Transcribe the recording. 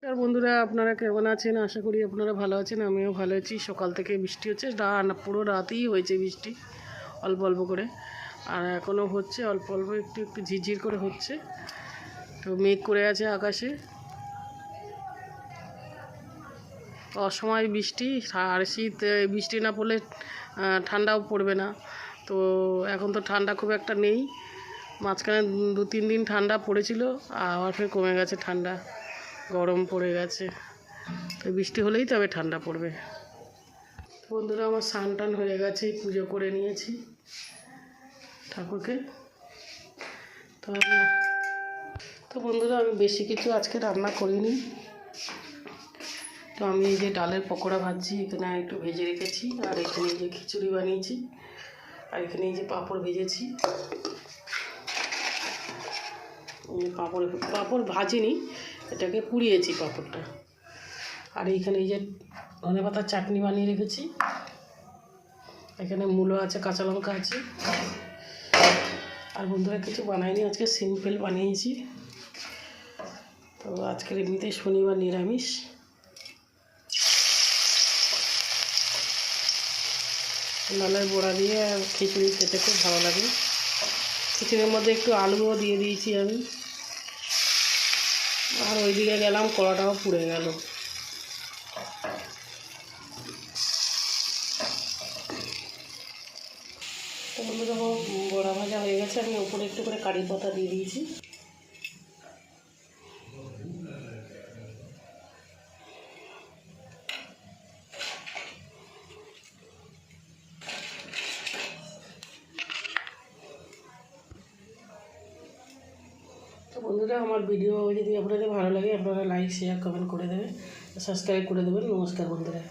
আর বন্ধুরা আপনারা কেমন আছেন? আশা করি আপনারা ভালো আছেন। আমিও ভালো আছি। সকাল থেকে বৃষ্টি হচ্ছে, পুরো রাতেই হয়েছে বৃষ্টি, অল্প অল্প করে। আর এখনও হচ্ছে, অল্প অল্প একটু একটু ঝিরঝির করে হচ্ছে। তো মেঘ করে আছে আকাশে। অসময় বৃষ্টি আর শীত, বৃষ্টি না পড়লে ঠান্ডাও পড়বে না। তো এখন তো ঠান্ডা খুব একটা নেই। মাঝখানে 2-3 দিন ঠান্ডা পড়েছিল, আবার ফের কমে গেছে ঠান্ডা, গরম পড়ে গেছে। তো বৃষ্টি হলেই তবে ঠান্ডা পড়বে। বন্ধুরা আমার স্নান টান হয়ে গেছে, পুজো করে নিয়েছি ঠাকুরকে। তো বন্ধুরা আমি বেশি কিছু আজকে রান্না করিনি। তো আমি এই যে ডালের পকোড়া ভাজছি, এখানে একটু ভেজে রেখেছি। আর এখানে এই যে খিচুড়ি বানিয়েছি। আর এখানে এই যে পাঁপড় ভেজেছি। পাঁপড় ভাজিনি, এটাকে পুড়িয়েছি পাঁপড়টা। আর এইখানে এই যে ধনেপাতার চাটনি বানিয়ে রেখেছি। এখানে মূলো আছে, কাঁচা লঙ্কা আছে। আর বন্ধুরা কিছু বানাইনি, আজকে সিম্পল বানিয়েছি। তো আজকের এমনিতে শনিবার নিরামিষ। ডালের বড়া দিয়ে খিচুড়ি খেতে খুব ভালো লাগে। খিচুড়ির মধ্যে একটু আলুও দিয়ে দিয়েছি আমি। আর ওইদিকে গেলাম, কড়াটাও পুড়ে গেল। তো বন্ধুরা বড়া ভাজা হয়ে গেছে, আমি উপরে একটু করে কারি পাতা দিয়ে দিয়েছি। তো বন্ধুরা আমার ভিডিও যদি আপনাদের ভালো লাগে, আপনারা লাইক শেয়ার কমেন্ট করে দেবেন, সাবস্ক্রাইব করে দেবেন। নমস্কার বন্ধুরা।